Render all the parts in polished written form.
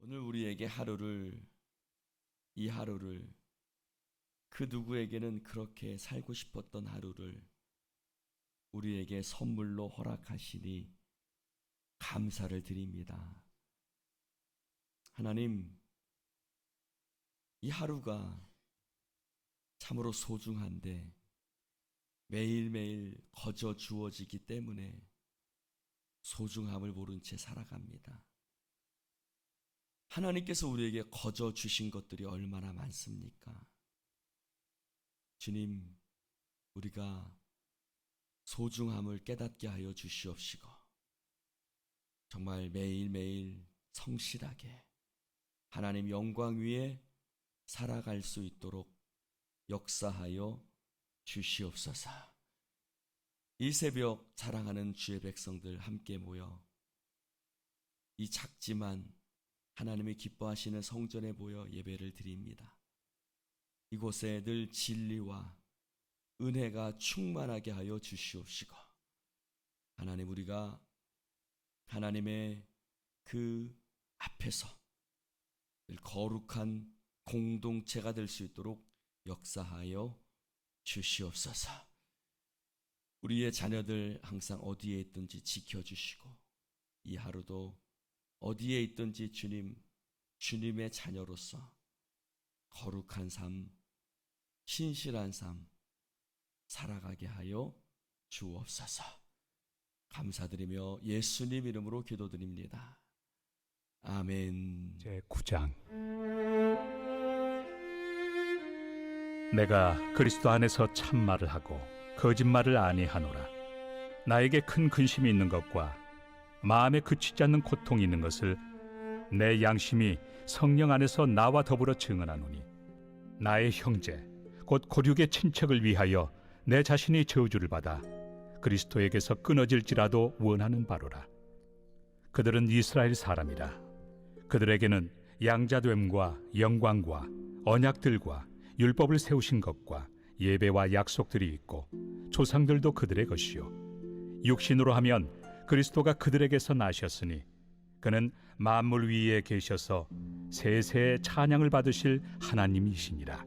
오늘 우리에게 이 하루를 그 누구에게는 그렇게 살고 싶었던 하루를 우리에게 선물로 허락하시니 감사를 드립니다. 하나님, 이 하루가 참으로 소중한데 매일매일 거저 주어지기 때문에 소중함을 모른 채 살아갑니다. 하나님께서 우리에게 거저 주신 것들이 얼마나 많습니까? 주님, 우리가 소중함을 깨닫게 하여 주시옵시고 정말 매일매일 성실하게 하나님 영광 위에 살아갈 수 있도록 역사하여 주시옵소서. 이 새벽 사랑하는 주의 백성들 함께 모여 이 작지만 하나님이 기뻐하시는 성전에 모여 예배를 드립니다. 이곳에 늘 진리와 은혜가 충만하게 하여 주시옵시고 하나님, 우리가 하나님의 그 앞에서 늘 거룩한 공동체가 될 수 있도록 역사하여 주시옵소서. 우리의 자녀들 항상 어디에 있든지 지켜주시고 이 하루도 어디에 있든지 주님의 자녀로서 거룩한 삶, 신실한 삶 살아가게 하여 주옵소서. 감사드리며 예수님 이름으로 기도드립니다. 아멘. 제9장. 내가 그리스도 안에서 참말을 하고 거짓말을 아니하노라. 나에게 큰 근심이 있는 것과 마음에 그치지 않는 고통이 있는 것을 내 양심이 성령 안에서 나와 더불어 증언하노니, 나의 형제 곧 고륙의 친척을 위하여 내 자신이 저주를 받아 그리스도에게서 끊어질지라도 원하는 바로라. 그들은 이스라엘 사람이라. 그들에게는 양자됨과 영광과 언약들과 율법을 세우신 것과 예배와 약속들이 있고 조상들도 그들의 것이요, 육신으로 하면 그리스도가 그들에게서 나셨으니 그는 만물 위에 계셔서 세세의 찬양을 받으실 하나님이시니라.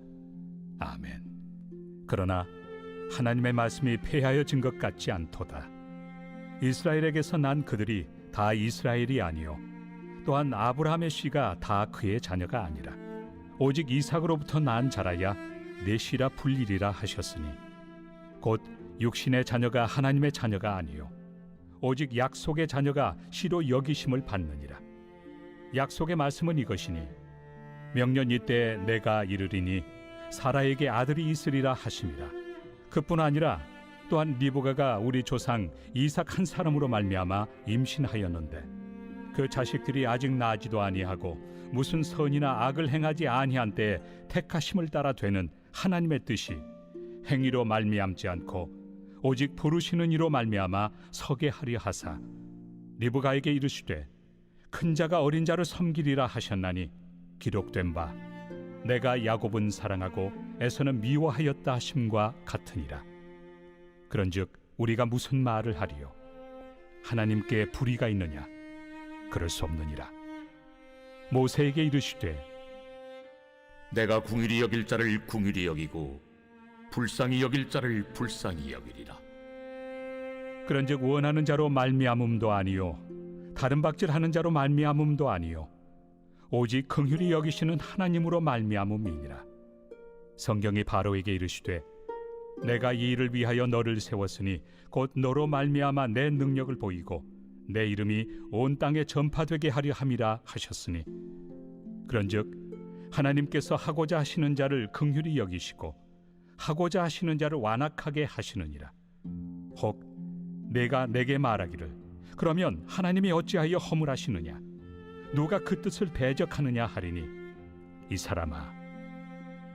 아멘. 그러나 하나님의 말씀이 폐하여진 것 같지 않도다. 이스라엘에게서 난 그들이 다 이스라엘이 아니요, 또한 아브라함의 씨가 다 그의 자녀가 아니라 오직 이삭으로부터 난 자라야 내 씨라 불리리라 하셨으니, 곧 육신의 자녀가 하나님의 자녀가 아니요 오직 약속의 자녀가 씨로 여기심을 받느니라. 약속의 말씀은 이것이니, 명년 이때 내가 이르리니 사라에게 아들이 있으리라 하심이라. 그뿐 아니라 또한 리브가가 우리 조상 이삭 한 사람으로 말미암아 임신하였는데 그 자식들이 아직 나지도 아니하고 무슨 선이나 악을 행하지 아니한 때에 택하심을 따라 되는 하나님의 뜻이 행위로 말미암지 않고 오직 부르시는 이로 말미암아 서게 하려 하사 리브가에게 이르시되 큰 자가 어린 자를 섬기리라 하셨나니, 기록된 바 내가 야곱은 사랑하고 에서는 미워하였다 하심과 같으니라. 그런즉 우리가 무슨 말을 하리요? 하나님께 불의가 있느냐? 그럴 수 없느니라. 모세에게 이르시되 내가 궁휼히 여길 자를 궁휼히 여기고 불쌍히 여길 자를 불쌍히 여기리라. 그런즉 원하는 자로 말미암음도 아니요 다른 박질하는 자로 말미암음도 아니요 오직 긍휼히 여기시는 하나님으로 말미암음이니라. 성경이 바로에게 이르시되 내가 이 일을 위하여 너를 세웠으니 곧 너로 말미암아 내 능력을 보이고 내 이름이 온 땅에 전파되게 하려 함이라 하셨으니, 그런즉 하나님께서 하고자 하시는 자를 긍휼히 여기시고 하고자 하시는 자를 완악하게 하시느니라. 혹 내가 내게 말하기를 그러면 하나님이 어찌하여 허물하시느냐? 누가 그 뜻을 대적하느냐 하리니, 이 사람아,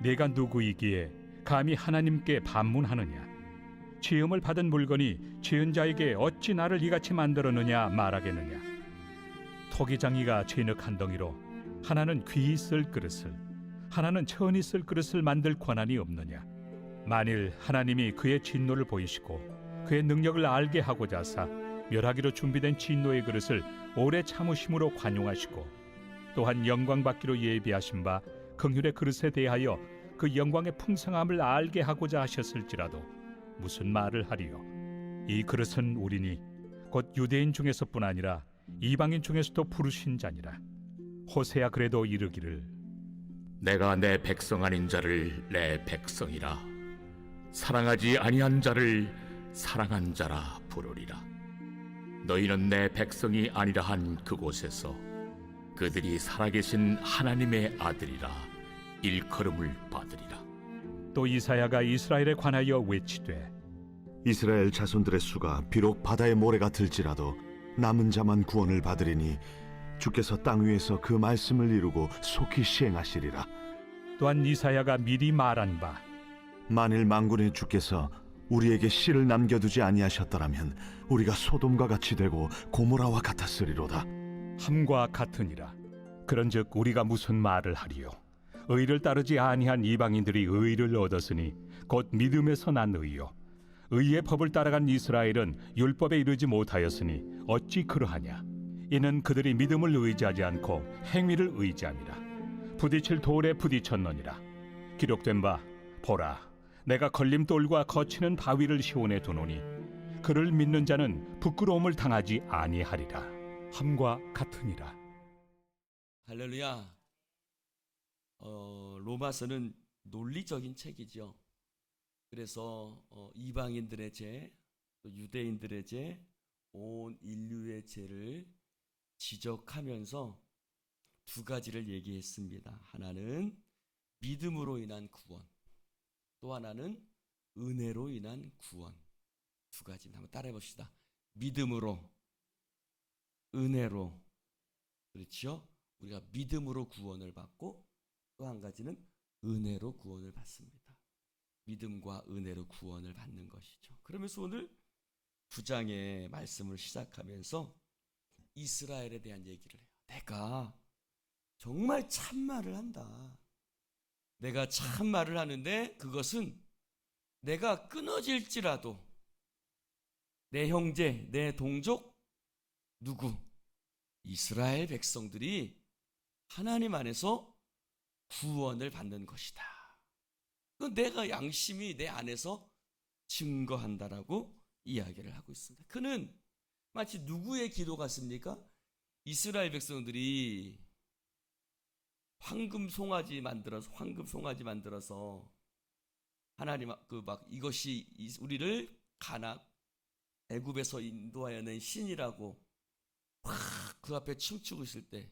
내가 누구이기에 감히 하나님께 반문하느냐? 지음을 받은 물건이 지은 자에게 어찌 나를 이같이 만들었느냐 말하겠느냐? 토기장이가 진흙 한 덩이로 하나는 귀히 쓸 그릇을 하나는 천히 쓸 그릇을 만들 권한이 없느냐? 만일 하나님이 그의 진노를 보이시고 그의 능력을 알게 하고자 하사 멸하기로 준비된 진노의 그릇을 오래 참으심으로 관용하시고 또한 영광 받기로 예비하신 바 긍휼의 그릇에 대하여 그 영광의 풍성함을 알게 하고자 하셨을지라도 무슨 말을 하리요? 이 그릇은 우리니 곧 유대인 중에서뿐 아니라 이방인 중에서도 부르신 자니라. 호세야 그래도 이르기를 내가 내 백성 아닌 자를 내 백성이라 사랑하지 아니한 자를 사랑한 자라 부르리라. 너희는 내 백성이 아니라 한 그곳에서 그들이 살아계신 하나님의 아들이라 일컬음을 받으리라. 또 이사야가 이스라엘에 관하여 외치되 이스라엘 자손들의 수가 비록 바다의 모래가 들지라도 남은 자만 구원을 받으리니 주께서 땅 위에서 그 말씀을 이루고 속히 시행하시리라. 또한 이사야가 미리 말한 바 만일 만군의 주께서 우리에게 씨를 남겨두지 아니하셨더라면 우리가 소돔과 같이 되고 고모라와 같았으리로다. 함과 같으니라. 그런즉 우리가 무슨 말을 하리요? 의를 따르지 아니한 이방인들이 의를 얻었으니 곧 믿음에서 난 의요. 의의 법을 따라간 이스라엘은 율법에 이르지 못하였으니 어찌 그러하냐? 이는 그들이 믿음을 의지하지 않고 행위를 의지함이라. 부딪힐 돌에 부딪혔느니라. 기록된 바 보라, 내가 걸림돌과 거치는 바위를 시온에 두노니 그를 믿는 자는 부끄러움을 당하지 아니하리라. 함과 같으니라. 할렐루야. 로마서는 논리적인 책이죠. 그래서 이방인들의 죄, 또 유대인들의 죄, 온 인류의 죄를 지적하면서 두 가지를 얘기했습니다. 하나는 믿음으로 인한 구원, 또 하나는 은혜로 인한 구원. 두 가지 한번 따라해 봅시다. 믿음으로, 은혜로. 그렇죠? 우리가 믿음으로 구원을 받고 또 한 가지는 은혜로 구원을 받습니다. 믿음과 은혜로 구원을 받는 것이죠. 그러면서 오늘 9장의 말씀을 시작하면서 이스라엘에 대한 얘기를 해요. 내가 정말 참말을 한다. 내가 참말을 하는데 그것은 내가 끊어질지라도 내 형제, 내 동족, 누구? 이스라엘 백성들이 하나님 안에서 구원을 받는 것이다. 내가 양심이 내 안에서 증거한다라고 이야기를 하고 있습니다. 그는 마치 누구의 기도 같습니까? 이스라엘 백성들이 황금 송아지 만들어서 하나님 이것이 우리를 애굽에서 인도하여 낸 신이라고 그 앞에 춤추고 있을 때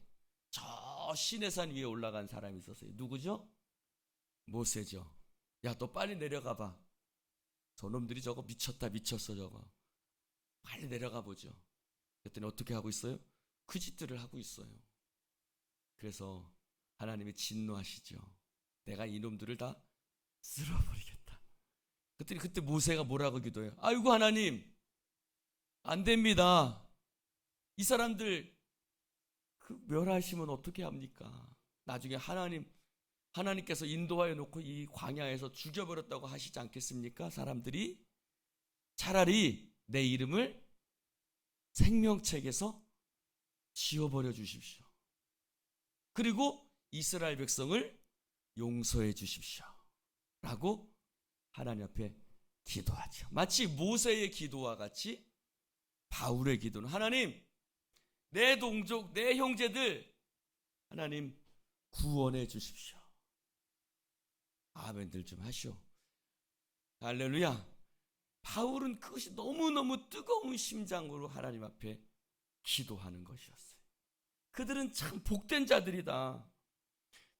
저 시내산 위에 올라간 사람이 있었어요. 누구죠? 모세죠. 야, 너 빨리 내려가 봐. 저놈들이 저거 미쳤어 저거. 빨리 내려가 보죠. 그랬더니 어떻게 하고 있어요? 그 짓들을 하고 있어요. 그래서 하나님이 진노하시죠. 내가 이놈들을 다 쓸어버리겠다. 그랬더니 그때 모세가 뭐라고 기도해요? 아이고 하나님, 안 됩니다. 이 사람들 멸하시면 어떻게 합니까? 나중에 하나님께서 인도하여 놓고 이 광야에서 죽여버렸다고 하시지 않겠습니까? 사람들이 차라리 내 이름을 생명책에서 지워버려 주십시오. 그리고 이스라엘 백성을 용서해 주십시오. 라고 하나님 앞에 기도하죠. 마치 모세의 기도와 같이 바울의 기도는 하나님, 내 동족, 내 형제들 하나님 구원해 주십시오. 아멘들 좀 하시오. 할렐루야. 바울은 그것이 너무너무 뜨거운 심장으로 하나님 앞에 기도하는 것이었어요. 그들은 참 복된 자들이다.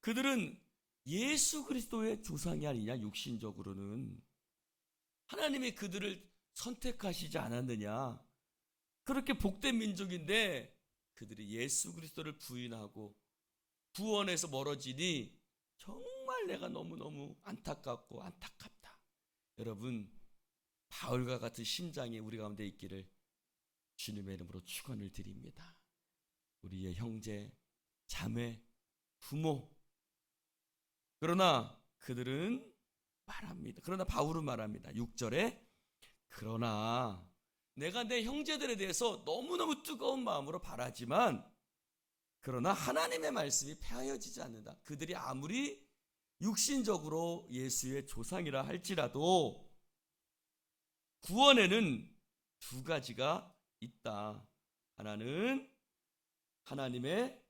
그들은 예수 그리스도의 조상이 아니냐, 육신적으로는. 하나님이 그들을 선택하시지 않았느냐. 그렇게 복된 민족인데 그들이 예수 그리스도를 부인하고 구원에서 멀어지니 정말 내가 너무너무 안타깝고 안타깝다. 여러분, 바울과 같은 심장이 우리 가운데 있기를 주님의 이름으로 축원을 드립니다. 우리의 형제, 자매, 부모. 그러나 그들은 말합니다. 그러나 바울은 말합니다. 6절에 그러나 내가 내 형제들에 대해서 너무너무 뜨거운 마음으로 바라지만 그러나 하나님의 말씀이 폐하여지지 않는다. 그들이 아무리 육신적으로 예수의 조상이라 할지라도 구원에는 두 가지가 있다. 하나는 하나님의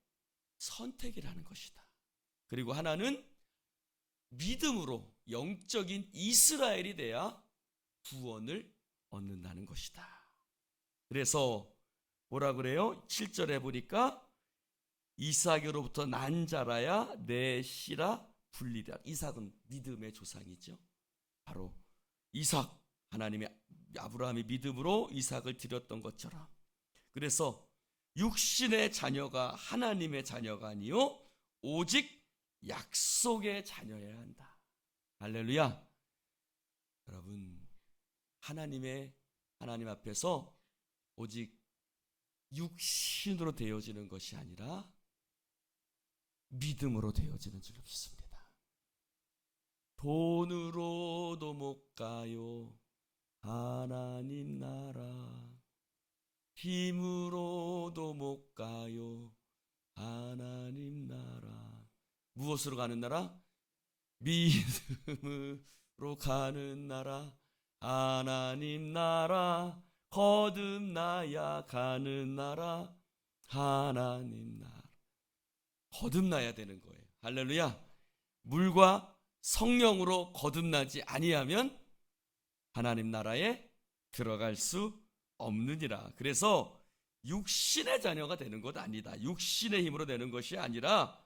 선택이라는 것이다. 그리고 하나는 믿음으로 영적인 이스라엘이 돼야 구원을 얻는다는 것이다. 그래서 뭐라 그래요? 7절에 보니까 이삭으로부터 난 자라야 내 씨라 불리라. 이삭은 믿음의 조상이죠. 바로 이삭, 하나님의 아브라함의 믿음으로 이삭을 드렸던 것처럼. 그래서 육신의 자녀가 하나님의 자녀가 아니요 오직 약속의 자녀여야 한다. 할렐루야. 여러분, 하나님 앞에서 오직 육신으로 되어지는 것이 아니라 믿음으로 되어지는 줄 믿습니다. 돈으로도 못 가요 하나님 나라, 힘으로도 못 가요 하나님 나라. 무엇으로 가는 나라? 믿음으로 가는 나라, 하나님 나라, 거듭나야 가는 나라, 하나님 나라. 거듭나야 되는 거예요. 할렐루야. 물과 성령으로 거듭나지 아니하면 하나님 나라에 들어갈 수 없느니라. 그래서 육신의 자녀가 되는 것 아니다. 육신의 힘으로 되는 것이 아니라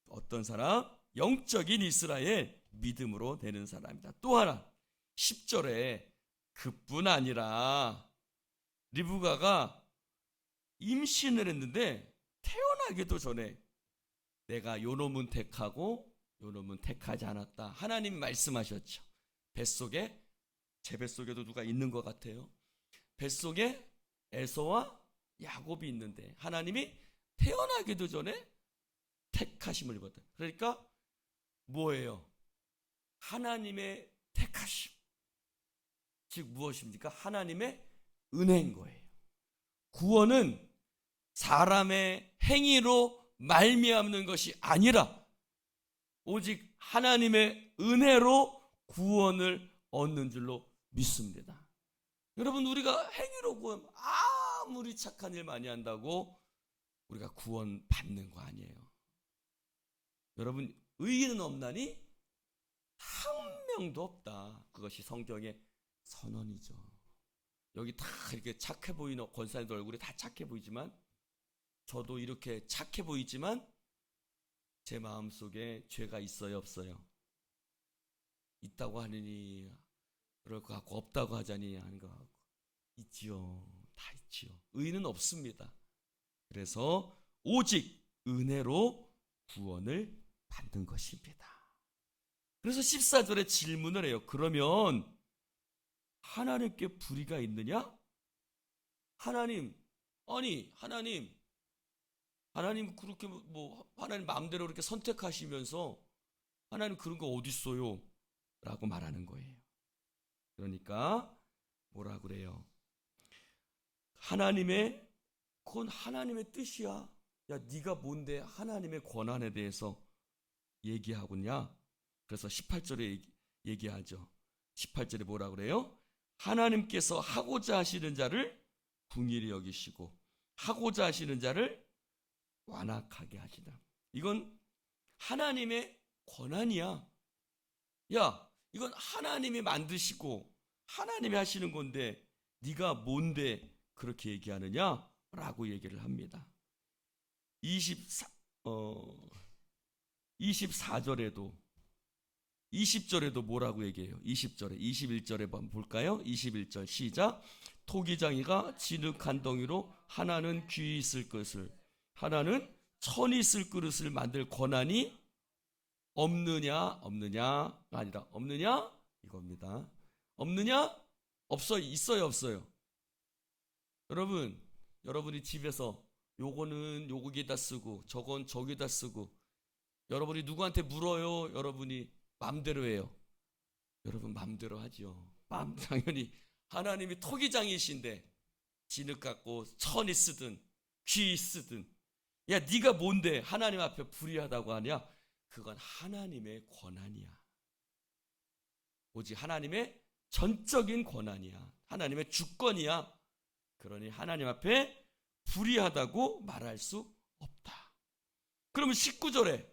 어떤 사람? 영적인 이스라엘, 믿음으로 되는 사람이다. 또 하나 10절에 그뿐 아니라 리브가가 임신을 했는데 태어나기도 전에 내가 요 놈은 택하고 요 놈은 택하지 않았다. 하나님이 말씀하셨죠. 뱃속에, 제 뱃속에도 누가 있는 것 같아요. 뱃속에 에서와 야곱이 있는데 하나님이 태어나기도 전에 택하심을 입었다. 그러니까 뭐예요? 하나님의 택하심. 즉 무엇입니까? 하나님의 은혜인 거예요. 구원은 사람의 행위로 말미암는 것이 아니라 오직 하나님의 은혜로 구원을 얻는 줄로 믿습니다. 여러분, 우리가 행위로 구원, 아무리 착한 일 많이 한다고 우리가 구원 받는 거 아니에요. 여러분, 의인은 없나니 한 명도 없다. 그것이 성경의 선언이죠. 여기 다 이렇게 착해 보이는 권사님들 얼굴이 다 착해 보이지만, 저도 이렇게 착해 보이지만 제 마음속에 죄가 있어요, 없어요? 있다고 하느니 그럴 것 같고 없다고 하자니 하는 것 같고 있지요. 다 있지요. 의인은 없습니다. 그래서 오직 은혜로 구원을 받는 것입니다. 그래서 14절에 질문을 해요. 그러면 하나님께 불의가 있느냐? 하나님 그렇게 하나님 마음대로 그렇게 선택하시면서 하나님 그런 거 어디 있어요? 라고 말하는 거예요. 그러니까 뭐라 그래요? 그건 하나님의 뜻이야. 야, 네가 뭔데 하나님의 권한에 대해서 얘기하고냐? 그래서 18절에 얘기하죠. 18절에 뭐라 그래요? 하나님께서 하고자 하시는 자를 긍휼히 여기시고 하고자 하시는 자를 완악하게 하시다. 이건 하나님의 권한이야. 야, 이건 하나님이 만드시고 하나님이 하시는 건데 네가 뭔데 그렇게 얘기하느냐? 라고 얘기를 합니다. 24절에도 20절에도 뭐라고 얘기해요? 20절에 21절에 한번 볼까요? 21절 시작. 토기장이가 진흙 한 덩이로 하나는 귀 있을 것을 하나는 천이 있을 그릇을 만들 권한이 없느냐가 아니라 없느냐? 이겁니다. 없느냐? 있어요, 없어요? 여러분이 집에서 요거는 여기다 쓰고 저건 저기다 쓰고 여러분이 누구한테 물어요? 여러분이 마음대로 해요. 여러분 마음대로 하죠. 당연히 하나님이 토기장이신데 진흙 갖고 천이 쓰든 귀 쓰든 야, 네가 뭔데 하나님 앞에 불의하다고 하냐? 그건 하나님의 권한이야. 오직 하나님의 전적인 권한이야. 하나님의 주권이야. 그러니 하나님 앞에 불의하다고 말할 수 없다. 그러면 19절에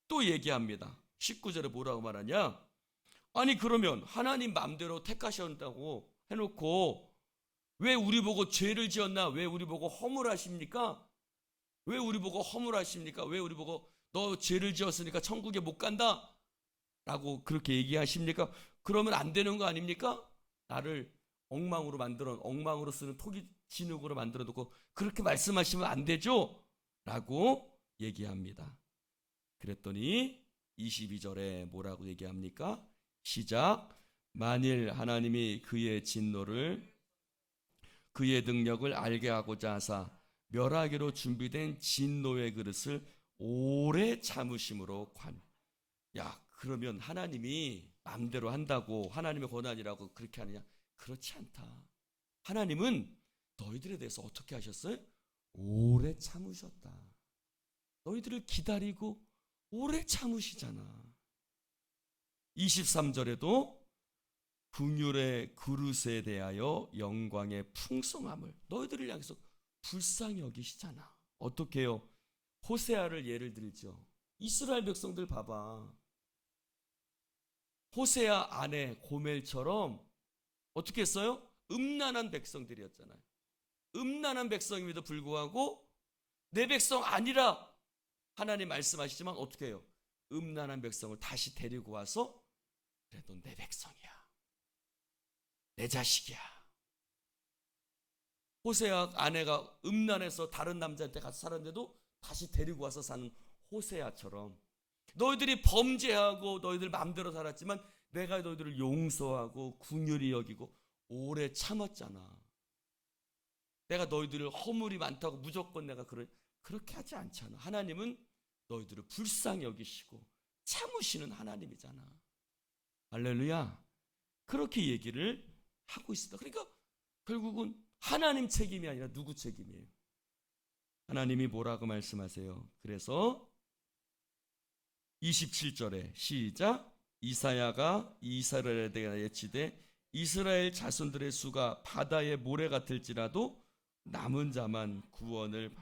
또 얘기합니다. 19절에 뭐라고 말하냐? 아니 그러면 하나님 마음대로 택하셨다고 해놓고 왜 우리 보고 죄를 지었나? 왜 우리 보고 허물하십니까? 왜 우리 보고 허물하십니까? 왜 우리 보고 너 죄를 지었으니까 천국에 못 간다? 라고 그렇게 얘기하십니까? 그러면 안 되는 거 아닙니까? 나를 엉망으로 쓰는 토기 진흙으로 만들어 놓고 그렇게 말씀하시면 안 되죠? 라고 얘기합니다. 그랬더니 22절에 뭐라고 얘기합니까? 시작. 만일 하나님이 그의 진노를 그의 능력을 알게 하고자 하사 멸하기로 준비된 진노의 그릇을 오래 참으심으로 야, 그러면 하나님이 마음대로 한다고 하나님의 권한이라고 그렇게 하느냐? 그렇지 않다. 하나님은 너희들에 대해서 어떻게 하셨어요? 오래 참으셨다. 너희들을 기다리고 오래 참으시잖아. 23절에도 긍휼의 그릇에 대하여 영광의 풍성함을 너희들을 향해서 불쌍히 여기시잖아. 어떻게 해요? 호세아를 예를 들죠. 이스라엘 백성들 봐봐. 호세아 아내 고멜처럼 어떻게 했어요? 음란한 백성들이었잖아요. 음란한 백성임에도 불구하고 내 백성 아니라 하나님 말씀하시지만 어떻게 해요? 음란한 백성을 다시 데리고 와서 그래도 내 백성이야. 내 자식이야. 호세아 아내가 음란해서 다른 남자한테 같이 살았는데도 다시 데리고 와서 사는 호세아처럼 너희들이 범죄하고 너희들 마음대로 살았지만 내가 너희들을 용서하고 긍휼히 여기고 오래 참았잖아. 내가 너희들을 허물이 많다고 무조건 내가 그렇게 하지 않잖아. 하나님은 너희들을 불쌍히 여기시고 참으시는 하나님이잖아. 할렐루야. 그렇게 얘기를 하고 있습니다. 그러니까 결국은 하나님 책임이 아니라 누구 책임이에요? 하나님이 뭐라고 말씀하세요? 그래서 27절에 시작. 이사야가 이스라엘에 대하여 예치되 이스라엘 자손들의 수가 바다의 모래 같을지라도 남은 자만 구원을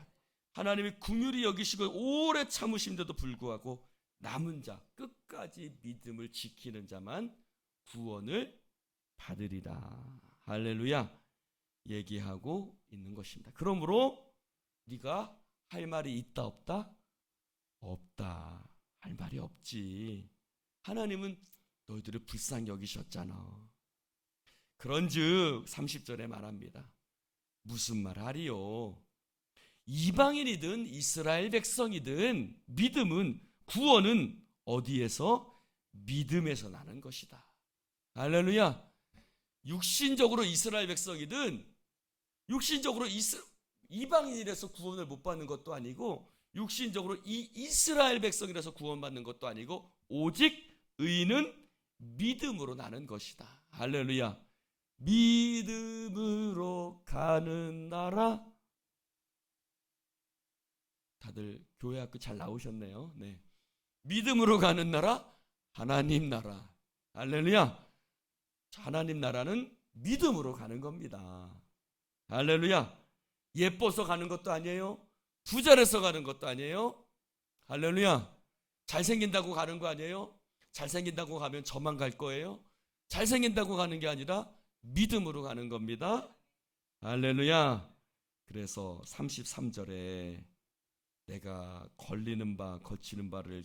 하나님이 긍휼히 여기시고 오래 참으심에도 불구하고 남은 자 끝까지 믿음을 지키는 자만 구원을 받으리라. 할렐루야. 얘기하고 있는 것입니다. 그러므로 네가 할 말이 있다 없다? 없다. 할 말이 없지. 하나님은 너희들을 불쌍히 여기셨잖아. 그런즉 30절에 말합니다. 무슨 말 하리요? 이방인이든 이스라엘 백성이든 믿음은 구원은 어디에서? 믿음에서 나는 것이다. 할렐루야. 육신적으로 이스라엘 백성이든 육신적으로 이방인이라서 구원을 못 받는 것도 아니고 육신적으로 이스라엘 백성이라서 구원받는 것도 아니고 오직 의인은 믿음으로 나는 것이다. 할렐루야. 믿음으로 가는 나라. 다들 교회 학교 잘 나오셨네요. 네. 믿음으로 가는 나라, 하나님 나라. 할렐루야. 하나님 나라는 믿음으로 가는 겁니다. 할렐루야. 예뻐서 가는 것도 아니에요. 부자라서 가는 것도 아니에요. 할렐루야. 잘생긴다고 가는 거 아니에요. 잘생긴다고 가면 저만 갈 거예요. 잘생긴다고 가는 게 아니라 믿음으로 가는 겁니다. 할렐루야. 그래서 33절에 내가 걸리는 바 거치는 바를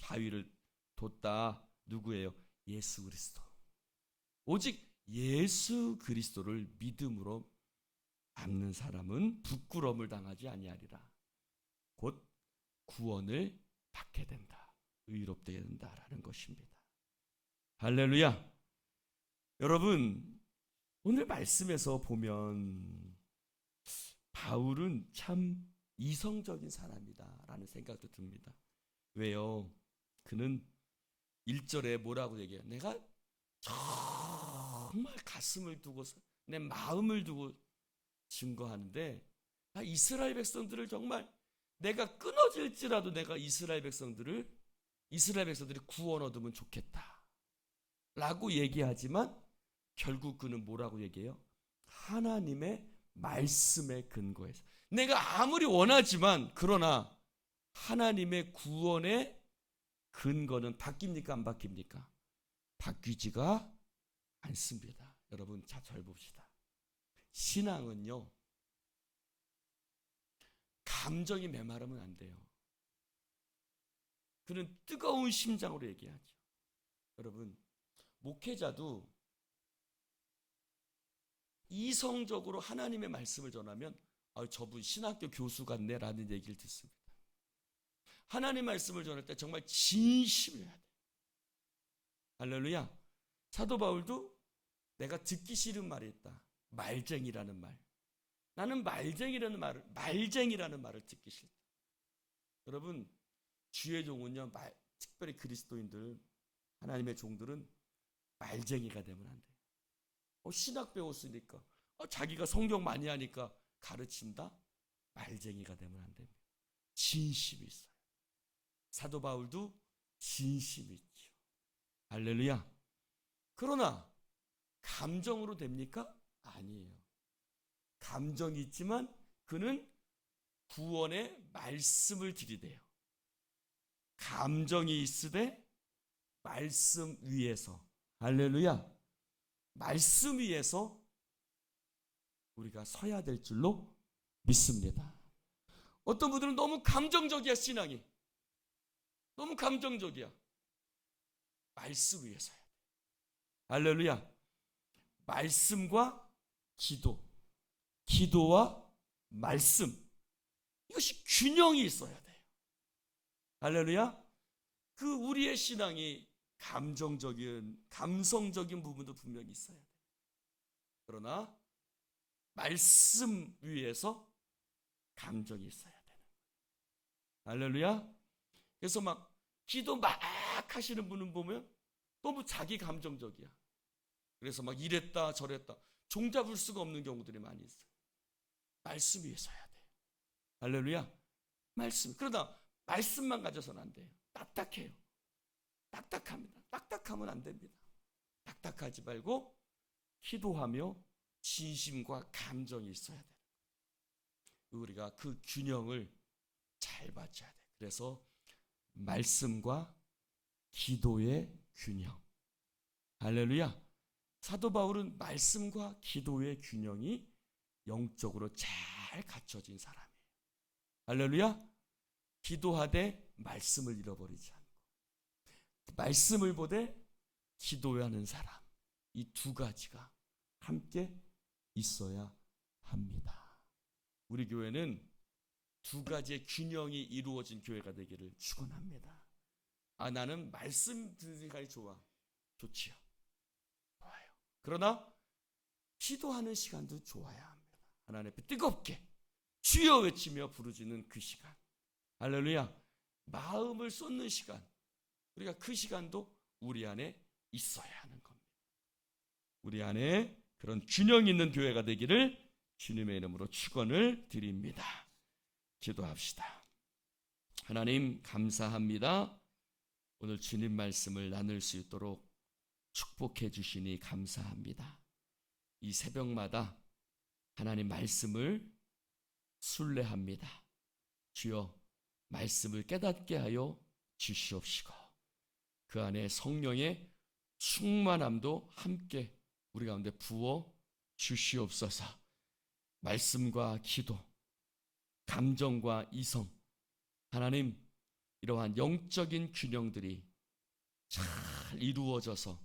바위를 뒀다. 누구예요? 예수 그리스도. 오직 예수 그리스도를 믿음으로 믿는 사람은 부끄러움을 당하지 아니하리라. 곧 구원을 받게 된다. 의롭게 된다라는 것입니다. 할렐루야. 여러분, 오늘 말씀에서 보면 바울은 참 이성적인 사람이다라는 생각도 듭니다. 왜요? 그는 1절에 뭐라고 얘기해요? 내가 정말 가슴을 두고 내 마음을 두고 증거하는데 이스라엘 백성들을 정말 내가 끊어질지라도 내가 이스라엘 백성들이 구원 얻으면 좋겠다 라고 얘기하지만 결국 그는 뭐라고 얘기해요? 하나님의 말씀에 근거해서. 내가 아무리 원하지만 그러나 하나님의 구원의 근거는 바뀝니까 안 바뀝니까? 바뀌지가 않습니다. 여러분 잘 봅시다. 신앙은요, 감정이 메마르면 안 돼요. 그는 뜨거운 심장으로 얘기하죠. 여러분, 목회자도 이성적으로 하나님의 말씀을 전하면 저분 신학교 교수 같네 라는 얘기를 듣습니다. 하나님 말씀을 전할 때 정말 진심이어야 돼요. 할렐루야. 사도 바울도 내가 듣기 싫은 말이 있다. 말쟁이라는 말. 나는 말쟁이라는 말을 듣기 싫다. 여러분, 주의 종은요, 특별히 그리스도인들, 하나님의 종들은 말쟁이가 되면 안 돼요. 신학 배웠으니까, 자기가 성경 많이 하니까 가르친다? 말쟁이가 되면 안 됩니다. 진심이 있어요. 사도 바울도 진심이 있죠. 할렐루야. 그러나 감정으로 됩니까? 아니에요. 감정이 있지만 그는 구원의 말씀을 들이대요. 감정이 있으되 말씀 위에서, 할렐루야, 말씀 위에서 우리가 서야 될 줄로 믿습니다. 어떤 분들은 너무 감정적이야. 신앙이 너무 감정적이야. 말씀 위에 서야 돼. 할렐루야. 말씀과 기도, 기도와 말씀, 이것이 균형이 있어야 돼요. 할렐루야. 그 우리의 신앙이 감성적인 부분도 분명히 있어야 돼요. 그러나 말씀 위에서 감정이 있어야 되는 거예요. 할렐루야. 그래서 막 기도 막 하시는 분은 보면 너무 자기 감정적이야. 그래서 막 이랬다 저랬다 종잡을 수가 없는 경우들이 많이 있어요. 말씀 위에 서야 돼요. 할렐루야. 말씀. 그러다 말씀만 가져서는 안 돼요. 딱딱해요. 딱딱합니다. 딱딱하면 안 됩니다. 딱딱하지 말고 기도하며 진심과 감정이 있어야 돼요. 우리가 그 균형을 잘 맞춰야 돼요. 그래서 말씀과 기도의 균형. 할렐루야. 사도 바울은 말씀과 기도의 균형이 영적으로 잘 갖춰진 사람이에요. 할렐루야. 기도하되 말씀을 잃어버리지 않고 말씀을 보되 기도하는 사람, 이 두 가지가 함께 있어야 합니다. 우리 교회는 두 가지의 균형이 이루어진 교회가 되기를 축원합니다. 나는 말씀 듣는 시간이 좋지요. 좋아요. 그러나 기도하는 시간도 좋아야 합니다. 하나님 앞에 뜨겁게 주여 외치며 부르짖는 그 시간. 할렐루야. 마음을 쏟는 시간. 우리가 그 시간도 우리 안에 있어야 하는 겁니다. 우리 안에 그런 균형 있는 교회가 되기를 주님의 이름으로 축원을 드립니다. 기도합시다. 하나님 감사합니다. 오늘 주님 말씀을 나눌 수 있도록 축복해 주시니 감사합니다. 이 새벽마다 하나님 말씀을 순례합니다. 주여 말씀을 깨닫게 하여 주시옵시고 그 안에 성령의 충만함도 함께 우리 가운데 부어 주시옵소서. 말씀과 기도, 감정과 이성, 하나님 이러한 영적인 균형들이 잘 이루어져서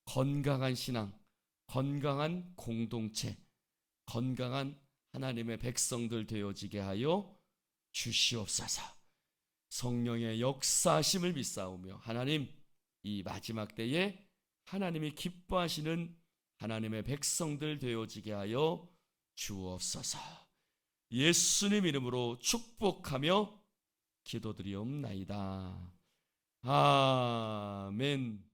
건강한 신앙, 건강한 공동체, 건강한 하나님의 백성들 되어지게 하여 주시옵소서. 성령의 역사하심을 믿사오며 하나님 이 마지막 때에 하나님이 기뻐하시는 하나님의 백성들 되어지게 하여 주옵소서. 예수님 이름으로 축복하며 기도드리옵나이다. 아멘.